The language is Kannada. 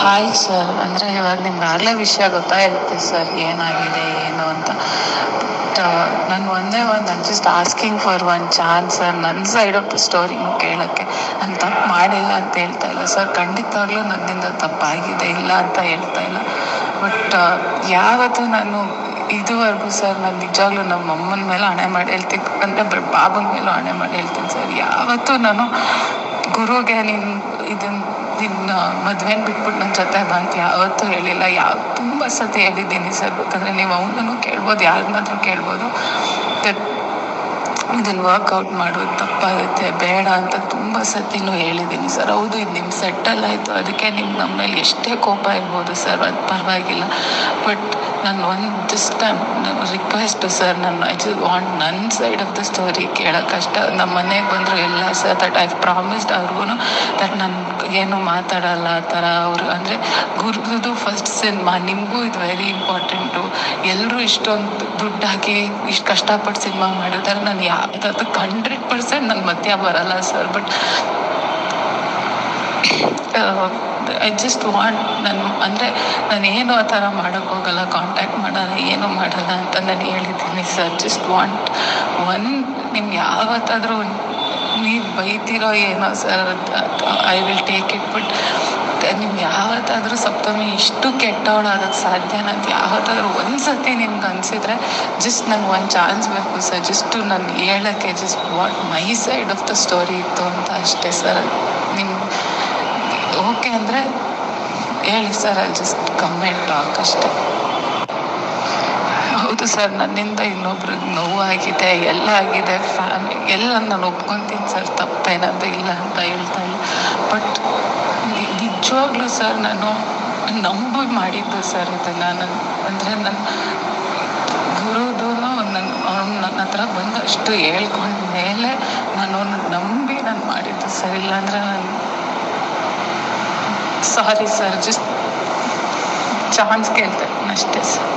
ಹಾಯ್ ಸರ್, ಅಂದರೆ ಇವಾಗ ನಿಮ್ಗೆ ಆಗಲೇ ವಿಷಯ ಗೊತ್ತಾಯಿರುತ್ತೆ ಸರ್ ಏನಾಗಿದೆ ಏನು ಅಂತ. ಬಟ್ ನಾನು ಒಂದೇ just asking for one chance sir, ನನ್ನ ಸೈಡ್ ಆಫ್ ದ ಸ್ಟೋರಿನೂ ಕೇಳೋಕ್ಕೆ. ನಾನು ತಪ್ಪು ಮಾಡಿಲ್ಲ ಅಂತ ಹೇಳ್ತಾ ಇಲ್ಲ ಸರ್, ಖಂಡಿತವಾಗ್ಲೂ ನನ್ನಿಂದ ತಪ್ಪಾಗಿದೆ, ಇಲ್ಲ ಅಂತ ಹೇಳ್ತಾ ಇಲ್ಲ. ಬಟ್ ಯಾವತ್ತೂ ನಾನು ಇದುವರೆಗೂ ಸರ್, ನಾನು ನಿಜವಾಗ್ಲೂ ನಮ್ಮ ಅಮ್ಮನ ಮೇಲೆ ಹಣೆ ಮಾಡಿ ಹೇಳ್ತೀನಿ, ಅಂದರೆ ಬಾಬನ ಮೇಲೂ ಹಣೆ ಮಾಡಿ ಹೇಳ್ತೀನಿ ಸರ್, ಯಾವತ್ತೂ ನಾನು ಗುರುಗೆ ನಿನ್ನ ಮದುವೆನ ಬಿಟ್ಬಿಟ್ಟು ನನ್ನ ಜೊತೆ ಬಂತ ಯಾವತ್ತೂ ಹೇಳಿಲ್ಲ. ತುಂಬ ಸತಿ ಹೇಳಿದ್ದೀನಿ ಸರ್, ಬೇಕಂದರೆ ನೀವು ಅವನನ್ನು ಕೇಳ್ಬೋದು, ಯಾರನ್ನಾದ್ರೂ ಕೇಳ್ಬೋದು. ಇದನ್ನು ವರ್ಕೌಟ್ ಮಾಡೋದು ತಪ್ಪಾಗುತ್ತೆ, ಬೇಡ ಅಂತ ತುಂಬ ಸತಿನೂ ಹೇಳಿದ್ದೀನಿ ಸರ್. ಹೌದು, ಇದು ನಿಮ್ಮ ಸೆಟ್ಟಲ್ ಆಯಿತು, ಅದಕ್ಕೆ ನಿಮ್ಗೆ ನಮ್ಮ ಮೇಲೆ ಎಷ್ಟೇ ಕೋಪ ಇರ್ಬೋದು ಸರ್, ಅದು ಪರವಾಗಿಲ್ಲ. ಬಟ್ ನಾನು just request sir, I just want ನನ್ನ ಸೈಡ್ ಆಫ್ ದ ಸ್ಟೋರಿ ಕೇಳೋಕ್ಕಷ್ಟ. ನಮ್ಮ ಮನೆಗೆ ಬಂದರು ಎಲ್ಲ ಸರ್, ದಟ್ ಐ ಪ್ರಾಮಿಸ್ಡ್ ಅವ್ರಿಗೂ ದಟ್ ನಾನು ಏನು ಮಾತಾಡಲ್ಲ ಆ ಥರ. ಅವರು ಅಂದರೆ ಗುರುದು ಫಸ್ಟ್ ಸಿನಿಮಾ, ನಿಮಗೂ ಇದು ವೆರಿ ಇಂಪಾರ್ಟೆಂಟು. ಎಲ್ಲರೂ ಇಷ್ಟೊಂದು ದುಡ್ಡು ಹಾಕಿ ಇಷ್ಟು ಕಷ್ಟಪಟ್ಟು ಸಿನಿಮಾ ಮಾಡಿರ್ತಾರೆ, ನಾನು ಯಾವುದಕ್ಕೆ 100% ನನ್ನ ಮಧ್ಯ ಬರಲ್ಲ sir. But I just want, ನಾನೇನು ಆ ಥರ ಮಾಡೋಕ್ಕೋಗಲ್ಲ, ಕಾಂಟ್ಯಾಕ್ಟ್ ಮಾಡಲ್ಲ, ಏನೂ ಮಾಡಲ್ಲ ಅಂತ ನಾನು ಹೇಳಿದ್ದೀನಿ ಸರ್. ಜಸ್ಟ್ ವಾಂಟ್ ನಿಮ್ಗೆ ಯಾವತ್ತಾದರೂ ನೀವು ಬೈತಿರೋ ಏನೋ sir, I will take it. But ನಿಮ್ಗೆ ಯಾವತ್ತಾದರೂ ಸಪ್ತಮಿ ಇಷ್ಟು ಕೆಟ್ಟವಳಾಗೋಕ್ಕೆ ಸಾಧ್ಯನಾ ಅಂತ ಯಾವತ್ತಾದರೂ ಒಂದು ಸತಿ ನಿಮ್ಗೆ ಅನಿಸಿದ್ರೆ ಜಸ್ಟ್ ನಂಗೆ ಒಂದು ಚಾನ್ಸ್ ಬೇಕು ಸರ್. ಜಸ್ಟು ನಾನು ಹೇಳೋಕ್ಕೆ just what my side of the story ಇತ್ತು ಅಂತ ಅಷ್ಟೇ ಸರ್. ನಿಮ್ಗೆ ಓಕೆ ಅಂದರೆ ಹೇಳಿ ಸರ್, ಅಲ್ಲಿ ಜಸ್ಟ್ ಕಮೆಂಟ್ ಟಾಕ್ ಅಷ್ಟೇ. ಹೌದು ಸರ್, ನನ್ನಿಂದ ಇನ್ನೊಬ್ರಿಗೆ ನೋವಾಗಿದೆ, ಎಲ್ಲ ಆಗಿದೆ, ಎಲ್ಲ ನಾನು ಒಪ್ಕೊತೀನಿ ಸರ್, ತಪ್ಪೇನದು ಇಲ್ಲ ಅಂತ ಹೇಳ್ತಾ ಇಲ್ಲ. ಬಟ್ ನಿಜವಾಗ್ಲೂ ಸರ್, ನಾನು ನಂಬಿ ಮಾಡಿದ್ದು ಸರ್ ಇದನ್ನು. ನನ್ನ ಗುರುದೂ ಅವ್ನು ನನ್ನ ಹತ್ರ ಬಂದು ಅಷ್ಟು ಹೇಳ್ಕೊಂಡ ಮೇಲೆ ನಾನು ನಂಬಿ ಮಾಡಿದ್ದು ಸರ್. ಇಲ್ಲಾಂದರೆ ನಾನು ಸಾರಿ ಸರ್, ಜಸ್ಟ್ ಚಾನ್ಸ್ ಕೇಳ್ತೇನೆ ಅಷ್ಟೇ ಸರ್.